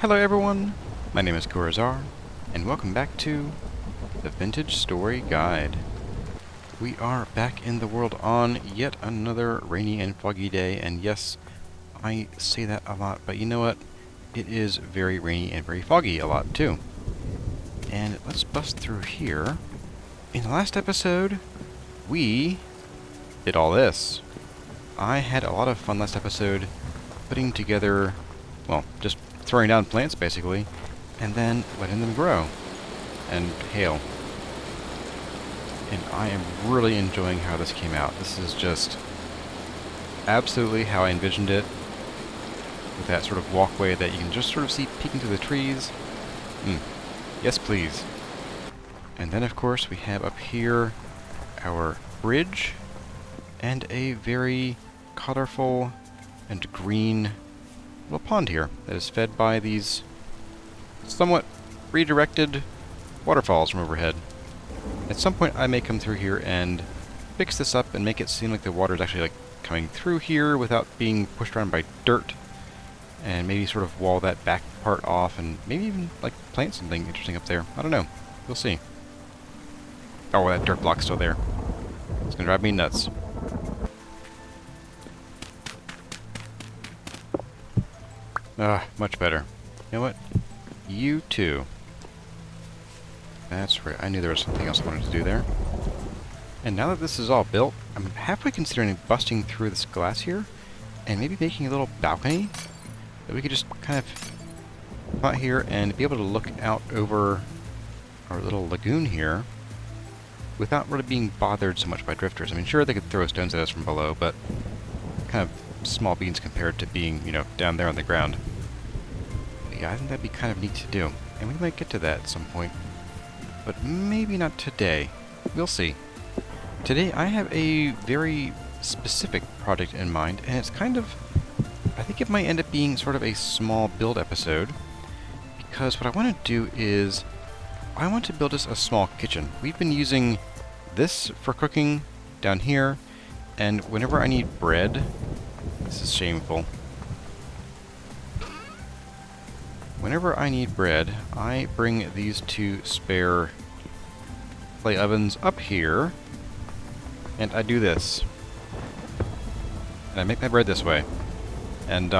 Hello everyone, my name is Corazar, and welcome back to the Vintage Story Guide. We are back in the world on yet another rainy and foggy day, and yes, I say that a lot, but you know what? It is very rainy and very foggy a lot too. And let's bust through here. In the last episode, we did all this. I had a lot of fun last episode putting together, well, just throwing down plants basically, and then letting them grow and hail. And I am really enjoying how this came out. This is just absolutely how I envisioned it, with that sort of walkway that you can just sort of see peeking through the trees. Yes, please. And then, of course, we have up here our bridge and a very colorful and green little pond here that is fed by these somewhat redirected waterfalls from overhead. At some point I may come through here and fix this up and make it seem like the water is actually like coming through here without being pushed around by dirt, and maybe sort of wall that back part off and maybe even like plant something interesting up there. I don't know. We'll see. Oh, that dirt block's still there. It's gonna drive me nuts. Much better. You know what? You too. That's right. I knew there was something else I wanted to do there. And now that this is all built, I'm halfway considering busting through this glass here and maybe making a little balcony that we could just kind of come out here and be able to look out over our little lagoon here without really being bothered so much by drifters. I mean, sure, they could throw stones at us from below, but kind of small beans compared to being, you know, down there on the ground. But yeah, I think that'd be kind of neat to do. And we might get to that at some point. But maybe not today. We'll see. Today I have a very specific project in mind, and it's kind of... I think it might end up being sort of a small build episode, because what I want to do is I want to build us a small kitchen. We've been using this for cooking down here, and whenever I need bread... This is shameful. Whenever I need bread, I bring these two spare clay ovens up here, and I do this. And I make my bread this way. And,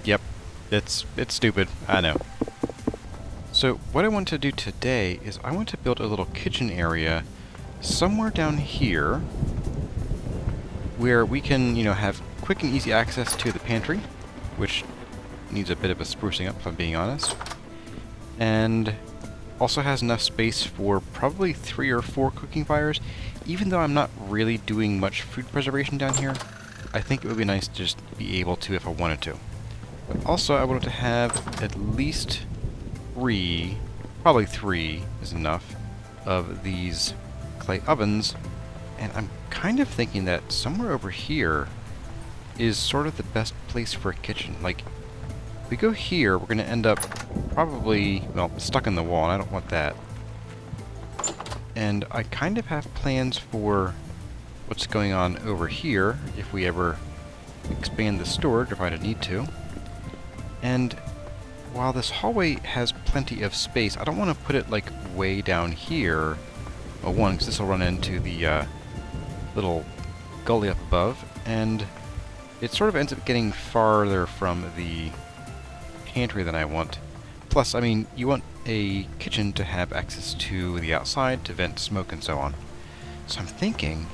yep, it's stupid, I know. So, what I want to do today is I want to build a little kitchen area somewhere down here where we can, you know, have quick and easy access to the pantry, which needs a bit of a sprucing up, if I'm being honest. And also has enough space for probably 3 or 4 cooking fires. Even though I'm not really doing much food preservation down here, I think it would be nice to just be able to if I wanted to. But also, I wanted to have at least 3, probably 3 is enough, of these clay ovens. And I'm kind of thinking that somewhere over here is sort of the best place for a kitchen. Like, if we go here, we're going to end up probably, well, stuck in the wall, and I don't want that. And I kind of have plans for what's going on over here, if we ever expand the storage, if I need to. And while this hallway has plenty of space, I don't want to put it, like, way down here. Well, one, because this will run into the little gully up above, and it sort of ends up getting farther from the pantry than I want. Plus, I mean, you want a kitchen to have access to the outside to vent smoke and so on. So I'm thinking,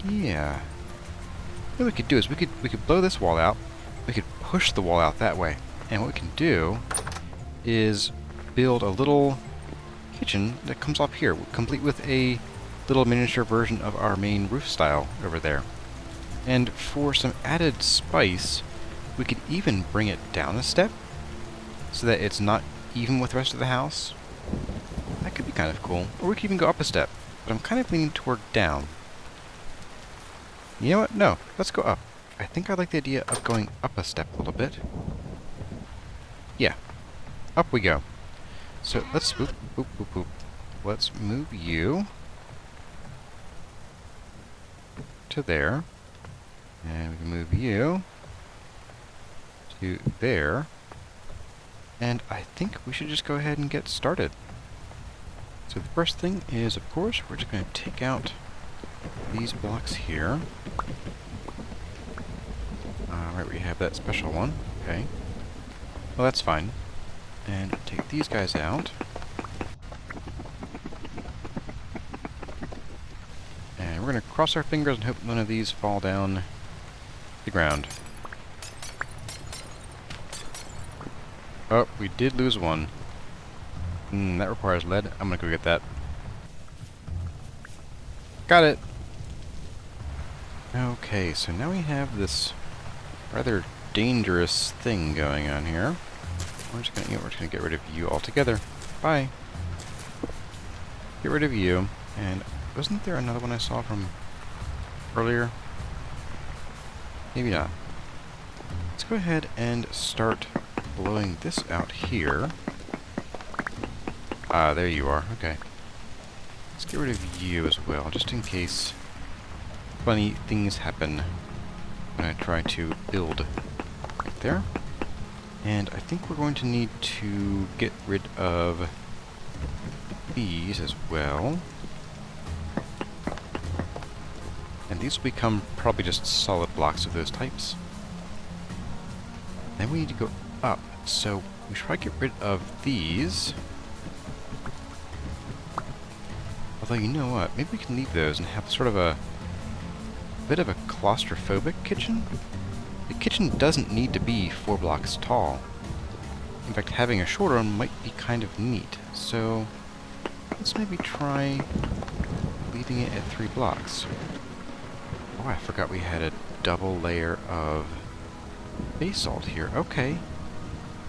yeah, what we could do is we could blow this wall out. We could push the wall out that way, and what we can do is build a little kitchen that comes up here, complete with a little miniature version of our main roof style over there. And for some added spice, we could even bring it down a step so that it's not even with the rest of the house. That could be kind of cool. Or we could even go up a step, but I'm kind of leaning toward down. You know what? No, let's go up. I think I like the idea of going up a step a little bit. Yeah, up we go. So let's boop, boop, boop, boop. Let's move you to there. And we can move you to there. And I think we should just go ahead and get started. So the first thing is, of course, we're just going to take out these blocks here. Right, we have that special one. Okay. Well, that's fine. And take these guys out. And we're going to cross our fingers and hope none of these fall down to the ground. Oh, we did lose one. That requires lead. I'm going to go get that. Got it! Okay, so now we have this rather dangerous thing going on here. We're just gonna get rid of you altogether. Bye. Get rid of you. And wasn't there another one I saw from earlier? Maybe not. Let's go ahead and start blowing this out here. Ah, there you are. Okay. Let's get rid of you as well, just in case funny things happen when I try to build. Right there. And I think we're going to need to get rid of these as well. And these will become probably just solid blocks of those types. Then we need to go up, so we should probably get rid of these. Although, you know what, maybe we can leave those and have sort of a bit of a claustrophobic kitchen. The kitchen doesn't need to be 4 blocks tall. In fact, having a shorter one might be kind of neat. So let's maybe try leaving it at 3 blocks. Oh, I forgot we had a double layer of basalt here. Okay.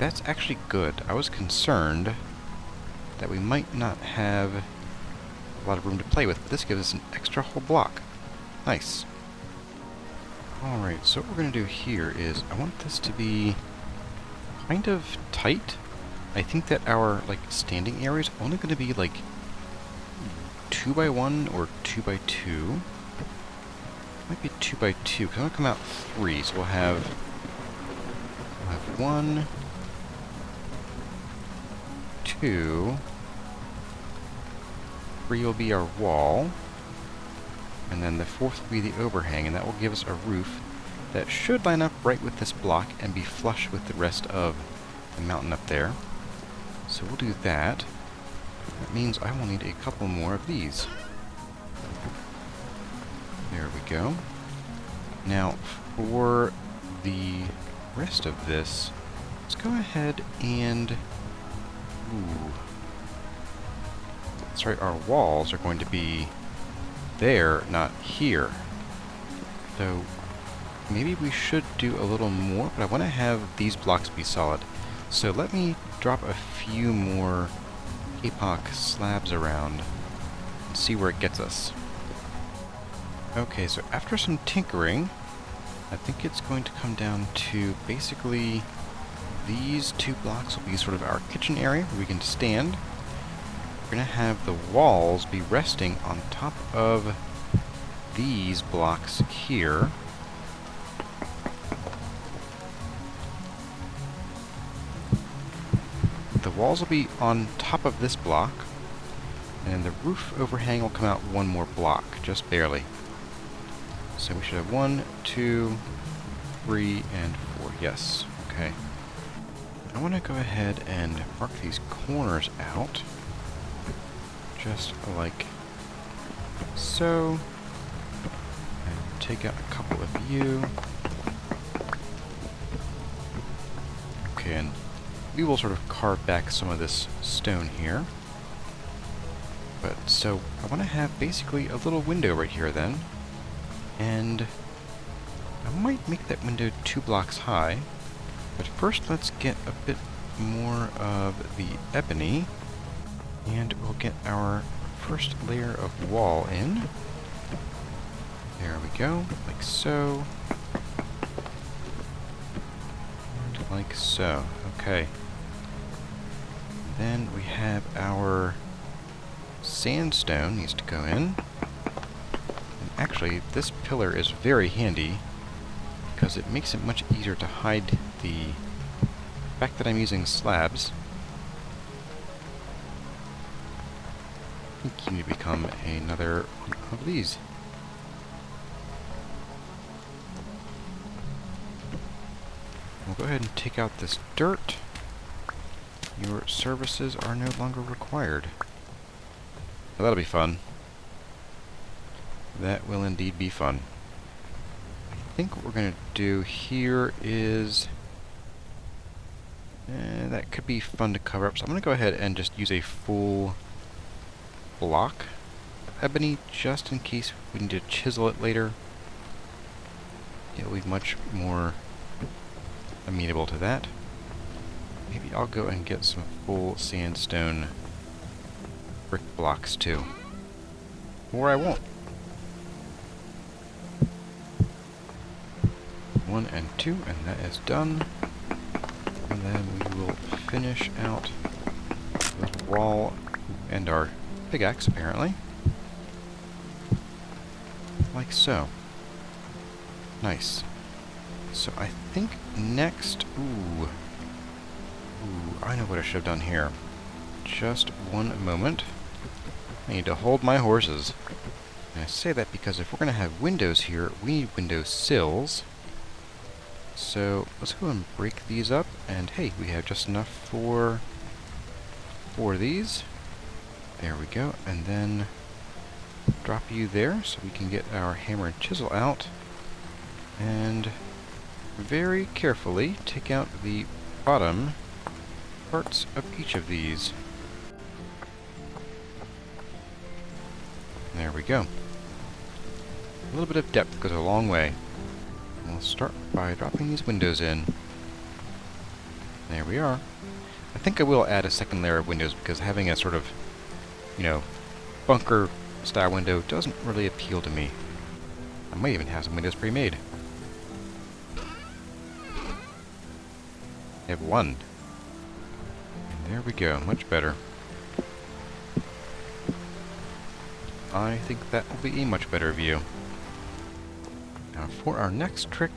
That's actually good. I was concerned that we might not have a lot of room to play with, but this gives us an extra whole block. Nice. Alright, so what we're going to do here is, I want this to be kind of tight. I think that our, standing area is only going to be, 2x1 or 2x2. Might be 2x2, because I'm going to come out 3, so we'll have 1, 2, 3 will be our wall. And then the 4th will be the overhang, and that will give us a roof that should line up right with this block and be flush with the rest of the mountain up there. So we'll do that. That means I will need a couple more of these. There we go. Now, for the rest of this, let's go ahead and... Ooh. That's right, our walls are going to be there, not here. So maybe we should do a little more, but I want to have these blocks be solid. So let me drop a few more epoch slabs around and see where it gets us. Okay, so after some tinkering, I think it's going to come down to basically these 2 blocks will be sort of our kitchen area where we can stand. We're going to have the walls be resting on top of these blocks here. The walls will be on top of this block, and the roof overhang will come out 1 more block, just barely. So we should have 1, 2, 3, and 4. Yes, okay. I want to go ahead and mark these corners out. Just like so. And take out a couple of you. Okay, and we will sort of carve back some of this stone here. But so I want to have basically a little window right here then. And I might make that window 2 blocks high. But first let's get a bit more of the ebony. And we'll get our first layer of wall in. There we go, like so. And like so. Okay. Then we have our sandstone needs to go in. And actually, this pillar is very handy because it makes it much easier to hide the fact that I'm using slabs, I think you need to become another one of these. We'll go ahead and take out this dirt. Your services are no longer required. Well, that'll be fun. That will indeed be fun. I think what we're going to do here is... that could be fun to cover up, so I'm going to go ahead and just use a full block of ebony just in case we need to chisel it later. It'll be much more amenable to that. Maybe I'll go and get some full sandstone brick blocks too. Or I won't. 1 and 2, and that is done. And then we will finish out the wall and our pickaxe, apparently. Like so. Nice. So I think next... Ooh, I know what I should have done here. Just one moment. I need to hold my horses. And I say that because if we're going to have windows here, we need window sills. So let's go and break these up, and hey, we have just enough for 4 of these. There we go, and then drop you there so we can get our hammer and chisel out, and very carefully take out the bottom parts of each of these. There we go. A little bit of depth goes a long way. We'll start by dropping these windows in. There we are. I think I will add a second layer of windows because having a sort of, you know, bunker style window doesn't really appeal to me. I might even have some windows pre-made. I have 1. And there we go, much better. I think that will be a much better view. Now for our next trick,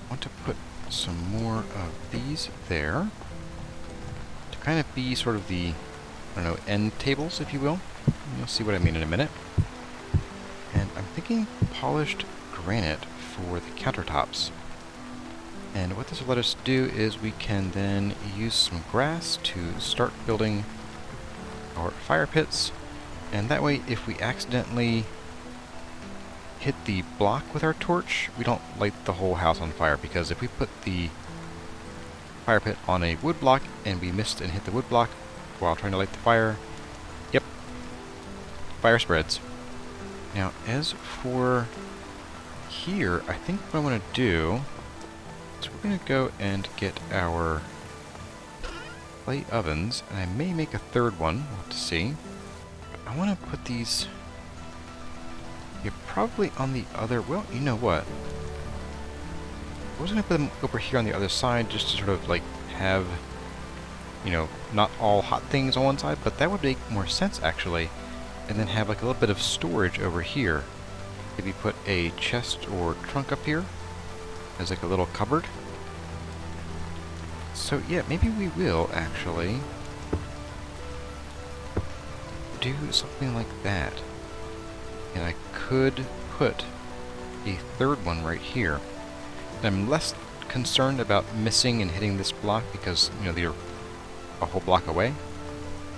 I want to put some more of these there to kind of be sort of the, I don't know, end tables, if you will. You'll see what I mean in a minute. And I'm thinking polished granite for the countertops. And what this will let us do is we can then use some grass to start building our fire pits. And that way, if we accidentally hit the block with our torch, we don't light the whole house on fire, because if we put the fire pit on a wood block and we missed and hit the wood block while trying to light the fire, yep, fire spreads. Now, as for here, I think what I want to do is we're going to go and get our clay ovens, and I may make a third one, we'll have to see. But I want to put these... You're probably on the other... Well, you know what? I was going to put them over here on the other side just to sort of, like, have, you know, not all hot things on one side, but that would make more sense, actually. And then have, like, a little bit of storage over here. Maybe put a chest or trunk up here as, like, a little cupboard. So, yeah, maybe we will, actually, do something like that. And I could put a third one right here. And I'm less concerned about missing and hitting this block because, you know, they're a whole block away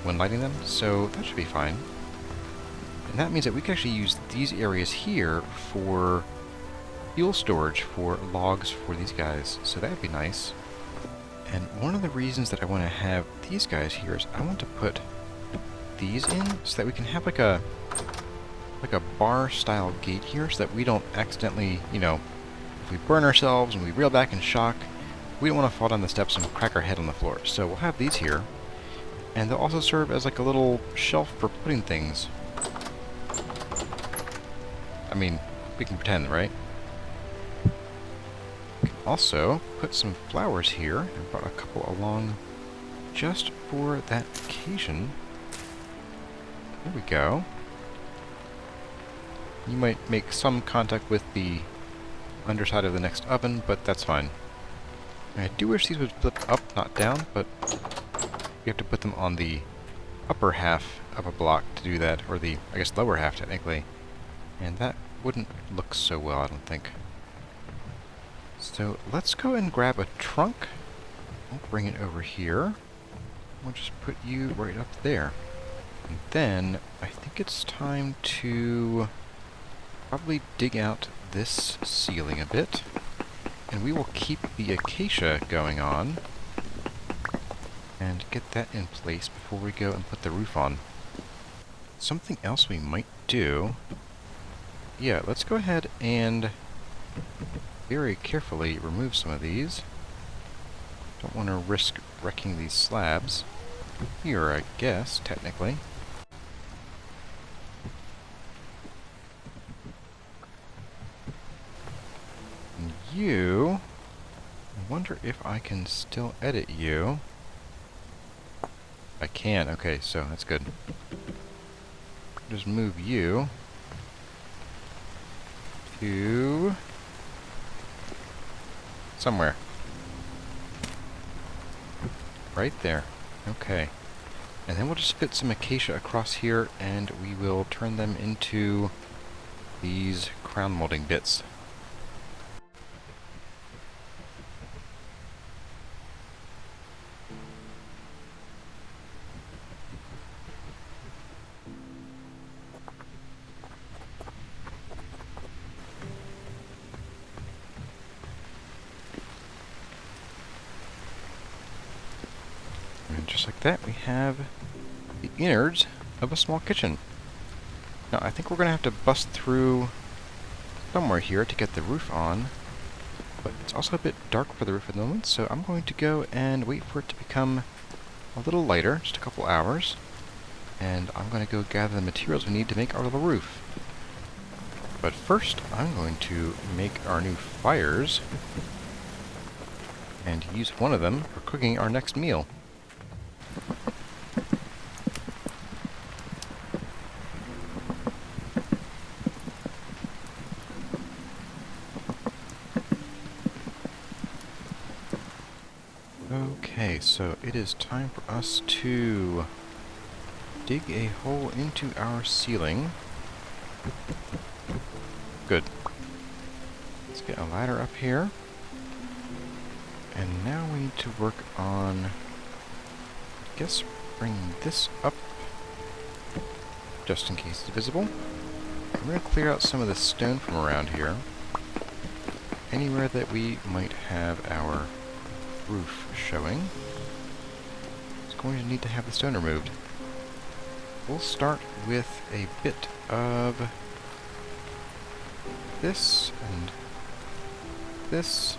when lighting them, so that should be fine. And that means that we can actually use these areas here for fuel storage for logs for these guys, so that would be nice. And one of the reasons that I want to have these guys here is I want to put these in so that we can have like a bar style gate here so that we don't accidentally, you know, if we burn ourselves and we reel back in shock, we don't want to fall down the steps and crack our head on the floor. So we'll have these here, and they'll also serve as like a little shelf for putting things. I mean, we can pretend, right? We can also put some flowers here. I brought a couple along just for that occasion. There we go. You might make some contact with the underside of the next oven, but that's fine. I do wish these would flip up, not down, but you have to put them on the upper half of a block to do that, or the, I guess, lower half technically. And that wouldn't look so well, I don't think. So let's go and grab a trunk. We'll bring it over here. We'll just put you right up there. And then I think it's time to probably dig out this ceiling a bit. And we will keep the acacia going on and get that in place before we go and put the roof on. Something else we might do... Yeah, let's go ahead and very carefully remove some of these. Don't want to risk wrecking these slabs. Here, I guess, technically. And you... I wonder if I can still edit you. I can, okay, so that's good. Just move you to somewhere. Right there. Okay. And then we'll just fit some acacia across here and we will turn them into these crown molding bits. And just like that, we have the innards of a small kitchen. Now, I think we're going to have to bust through somewhere here to get the roof on, but it's also a bit dark for the roof at the moment, so I'm going to go and wait for it to become a little lighter, just a couple hours, and I'm going to go gather the materials we need to make our little roof. But first, I'm going to make our new fires and use one of them for cooking our next meal. Okay, so it is time for us to dig a hole into our ceiling. Good. Let's get a ladder up here. And now we need to work on, I guess, bringing this up, just in case it's visible. I'm going to clear out some of the stone from around here. Anywhere that we might have our roof showing, it's going to need to have the stone removed. We'll start with a bit of this and this.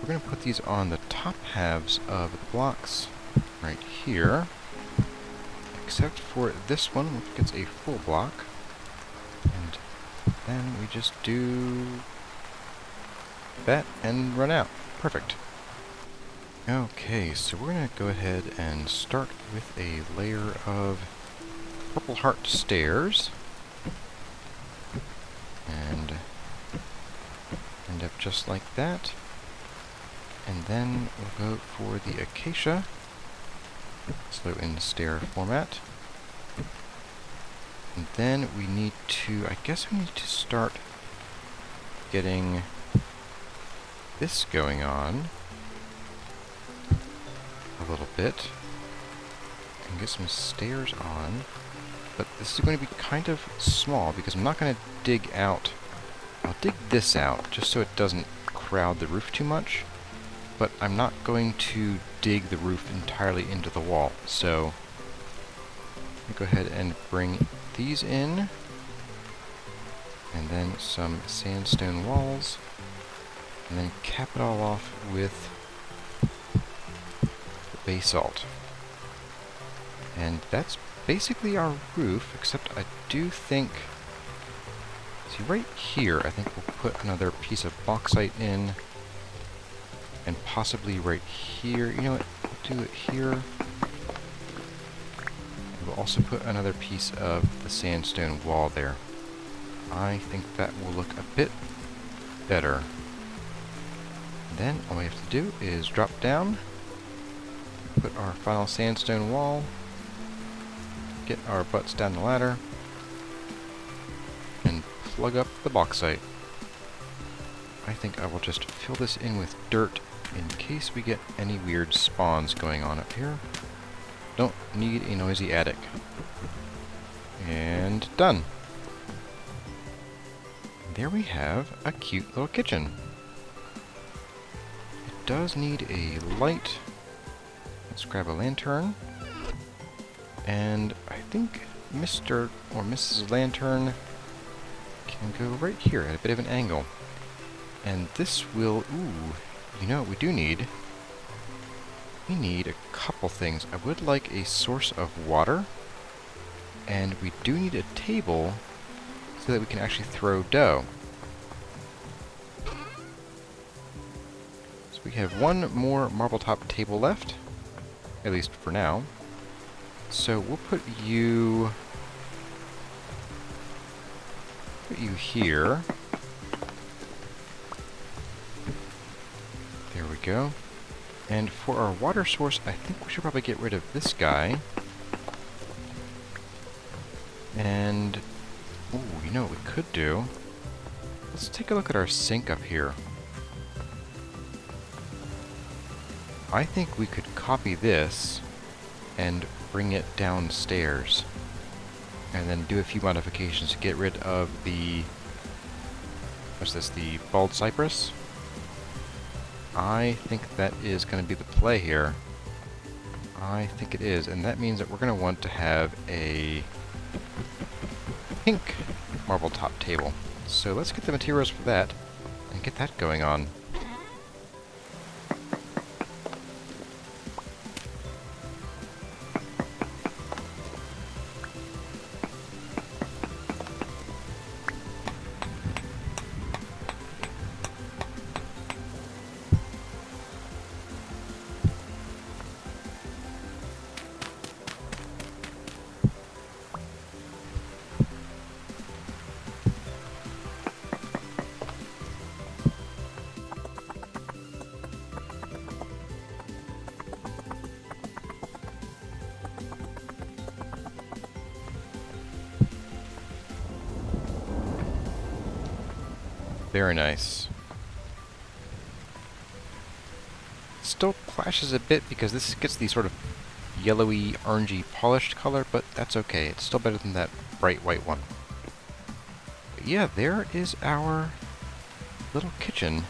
We're going to put these on the top halves of the blocks right here, except for this one, which gets a full block. And then we just do that and run out. Perfect. Okay, so we're going to go ahead and start with a layer of purple heart stairs. And end up just like that. And then we'll go for the acacia, so in stair format. And then we need to, I guess we need to start getting this going on a little bit and get some stairs on. But this is going to be kind of small because I'm not going to dig out. I'll dig this out just so it doesn't crowd the roof too much. But I'm not going to dig the roof entirely into the wall. So I'll go ahead and bring these in. And then some sandstone walls. And then cap it all off with basalt. And that's basically our roof, except I do think... See, right here, I think we'll put another piece of bauxite in. And possibly right here. You know what? We'll do it here. And we'll also put another piece of the sandstone wall there. I think that will look a bit better. Then all we have to do is drop down, put our final sandstone wall, get our butts down the ladder, and plug up the bauxite. I think I will just fill this in with dirt in case we get any weird spawns going on up here. Don't need a noisy attic. And done. There we have a cute little kitchen. It does need a light. Let's grab a lantern. And I think Mr. or Mrs. Lantern can go right here at a bit of an angle. And this will... ooh, you know what we do need? We need a couple things. I would like a source of water. And we do need a table so that we can actually throw dough. So we have one more marble top table left. At least for now. So we'll put you here. There we go. And for our water source, I think we should probably get rid of this guy. And, ooh, you know what we could do? Let's take a look at our sink up here. I think we could copy this and bring it downstairs. And then do a few modifications to get rid of the... what's this? The bald cypress? I think that is going to be the play here. I think it is, and that means that we're going to want to have a pink marble top table. So let's get the materials for that and get that going on. Very nice. Still clashes a bit because this gets the sort of yellowy, orangey, polished color, but that's okay. It's still better than that bright white one. But yeah, there is our little kitchen.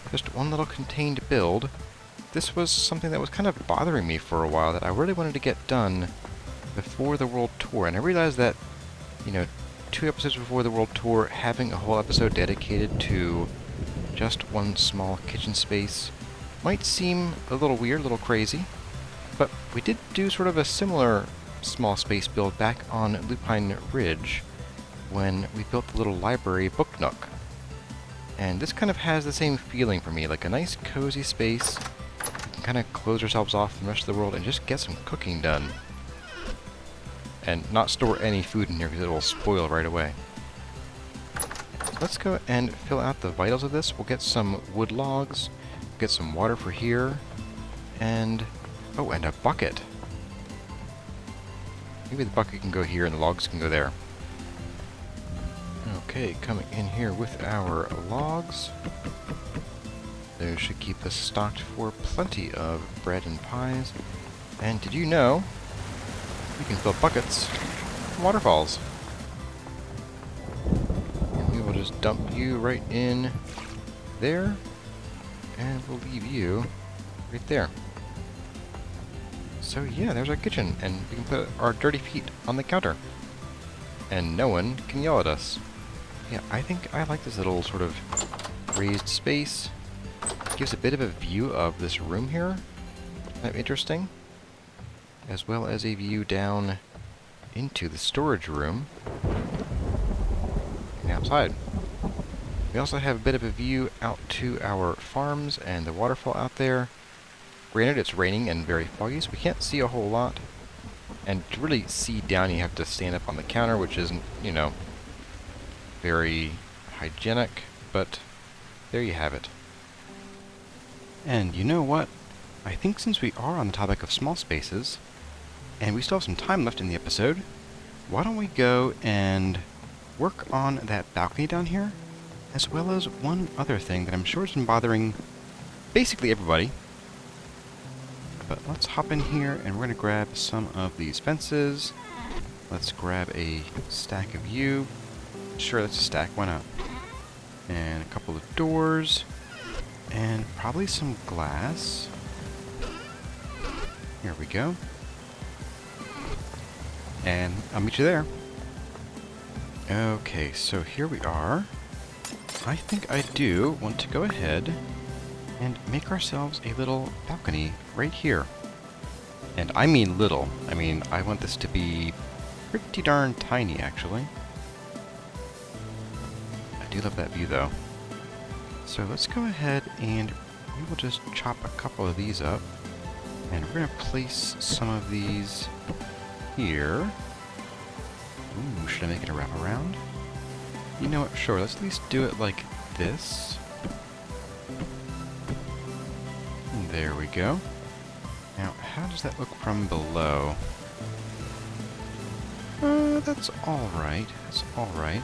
Just one little contained build. This was something that was kind of bothering me for a while that I really wanted to get done before the world tour, and I realized that, you know, 2 episodes before the world tour, having a whole episode dedicated to just one small kitchen space might seem a little weird, a little crazy, but we did do sort of a similar small space build back on Lupine Ridge when we built the little library book nook. And this kind of has the same feeling for me, like a nice cozy space. We can kind of close ourselves off from the rest of the world and just get some cooking done. And not store any food in here because it will spoil right away. So let's go and fill out the vitals of this. We'll get some wood logs, get some water for here, and oh, and a bucket. Maybe the bucket can go here and the logs can go there. Okay, coming in here with our logs. Those should keep us stocked for plenty of bread and pies. And did you know we can fill buckets from waterfalls? And we will just dump you right in there, and we'll leave you right there. So yeah, there's our kitchen, and we can put our dirty feet on the counter. And no one can yell at us. Yeah, I think I like this little sort of raised space. It gives a bit of a view of this room here. Kind of interesting. As well as a view down into the storage room and outside. We also have a bit of a view out to our farms and the waterfall out there. Granted, it's raining and very foggy, so we can't see a whole lot. And to really see down, you have to stand up on the counter, which isn't, you know, very hygienic, but there you have it. And you know what? I think since we are on the topic of small spaces, and we still have some time left in the episode, why don't we go and work on that balcony down here, as well as one other thing that I'm sure has been bothering basically everybody. But let's hop in here and we're going to grab some of these fences. Let's grab a stack of you. Sure, that's a stack, why not? And a couple of doors. And probably some glass. Here we go. And I'll meet you there. Okay, so here we are. I think I do want to go ahead and make ourselves a little balcony right here. And I mean little. I mean, I want this to be pretty darn tiny, actually. I do love that view, though. So let's go ahead and we will just chop a couple of these up. And we're going to place some of these here. Ooh, should I make it a wraparound? You know what, sure, let's at least do it like this. There we go. Now, how does that look from below? That's alright. That's alright.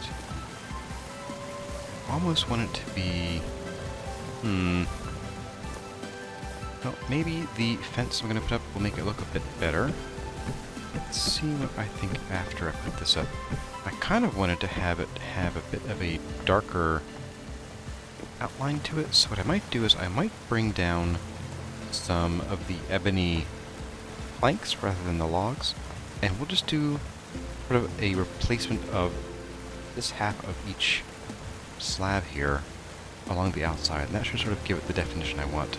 Almost want it to be... Well, maybe the fence I'm going to put up will make it look a bit better. Let's see what I think after I put this up. I kind of wanted to have it have a bit of a darker outline to it, so what I might do is I might bring down some of the ebony planks rather than the logs, and we'll just do sort of a replacement of this half of each slab here along the outside, and that should sort of give it the definition I want.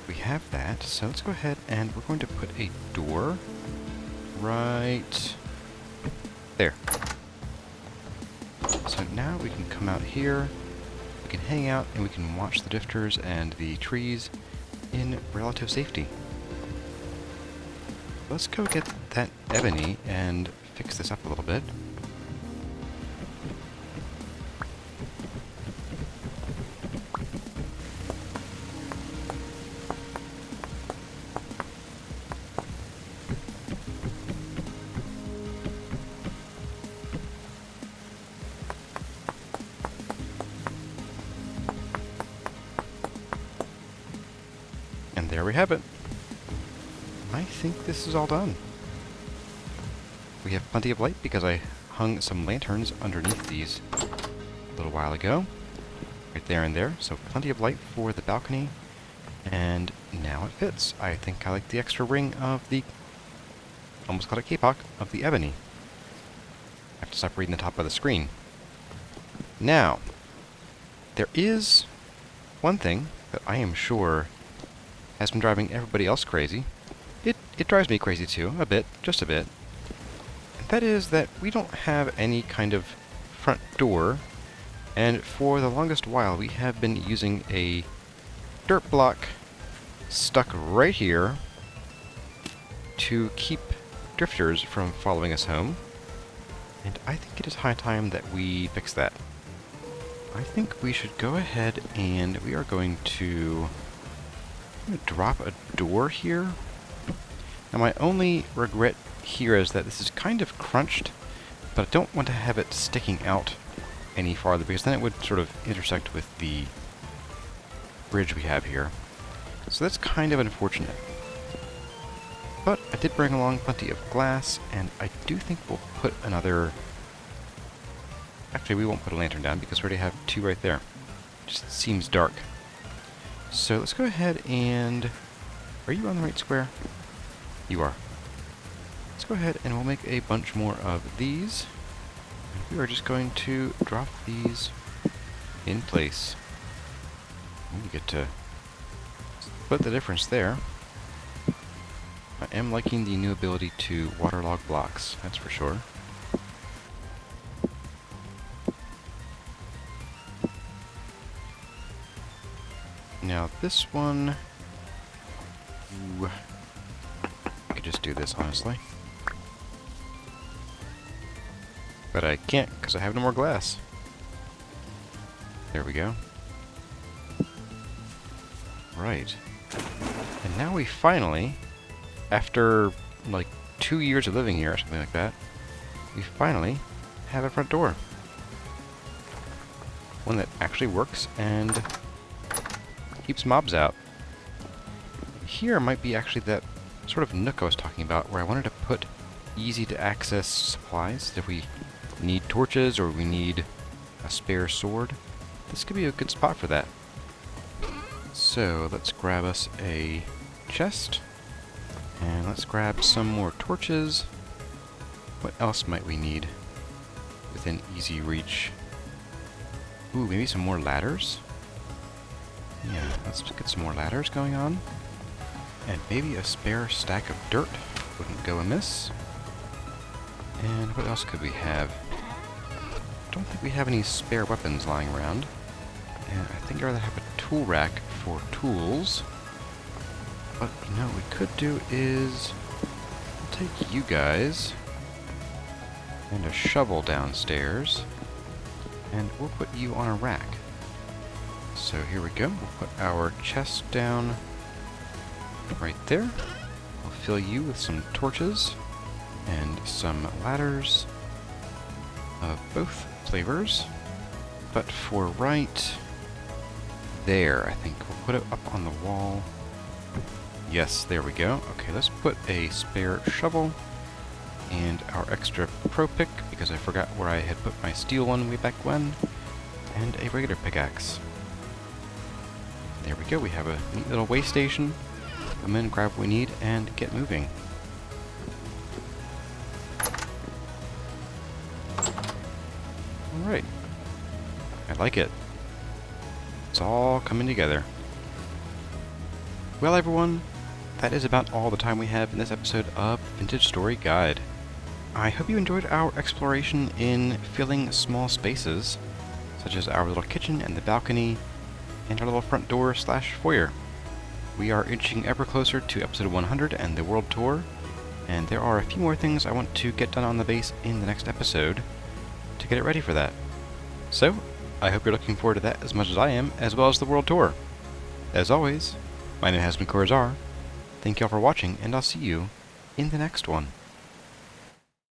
We have that, so let's go ahead and we're going to put a door right there. So now we can come out here, we can hang out, and we can watch the drifters and the trees in relative safety. Let's go get that ebony and fix this up a little bit. And there we have it. I think this is all done. We have plenty of light because I hung some lanterns underneath these a little while ago. Right there and there. So plenty of light for the balcony. And now it fits. I think I like the extra ring of the... almost called it K-Pop, of the ebony. I have to stop reading the top of the screen. Now, there is one thing that I am sure has been driving everybody else crazy. It drives me crazy too, a bit, just a bit. And that is that we don't have any kind of front door, and for the longest while we have been using a dirt block stuck right here to keep drifters from following us home. And I think it is high time that we fix that. I think we should go ahead and we are going to drop a door here. Now my only regret here is that this is kind of crunched, but I don't want to have it sticking out any farther because then it would sort of intersect with the bridge we have here. So that's kind of unfortunate. But I did bring along plenty of glass, and I do think we'll put another... Actually, we won't put a lantern down because we already have two right there. Just seems dark. So let's go ahead and... Are you on the right square? You are. Let's go ahead and we'll make a bunch more of these. And we are just going to drop these in place. And we get to split the difference there. I am liking the new ability to waterlog blocks, that's for sure. Now this one... Ooh, I could just do this, honestly. But I can't, because I have no more glass. There we go. Alright. And now we finally, after like 2 years of living here or something like that, we finally have a front door. One that actually works and keeps mobs out. Here might be actually that sort of nook I was talking about, where I wanted to put easy to access supplies. If we need torches or we need a spare sword, this could be a good spot for that. So let's grab us a chest, and let's grab some more torches. What else might we need within easy reach? Ooh, maybe some more ladders? Yeah, let's get some more ladders going on. And maybe a spare stack of dirt wouldn't go amiss. And what else could we have? Don't think we have any spare weapons lying around. And I think I'd rather have a tool rack for tools. But, you know, what we could do is take you guys and a shovel downstairs, and we'll put you on a rack. So here we go. We'll put our chest down right there. We'll fill you with some torches and some ladders of both flavors. But for right there, I think we'll put it up on the wall. Yes, there we go. Okay, let's put a spare shovel and our extra pro pick, because I forgot where I had put my steel one way back when, and a regular pickaxe. There we go, we have a neat little way station. Come in, grab what we need, and get moving. Alright. I like it. It's all coming together. Well, everyone, that is about all the time we have in this episode of Vintage Story Guide. I hope you enjoyed our exploration in filling small spaces, such as our little kitchen and the balcony, and our little front door slash foyer. We are inching ever closer to episode 100 and the world tour, and there are a few more things I want to get done on the base in the next episode to get it ready for that. So, I hope you're looking forward to that as much as I am, as well as the world tour. As always, my name has been Corazar. Thank you all for watching, and I'll see you in the next one.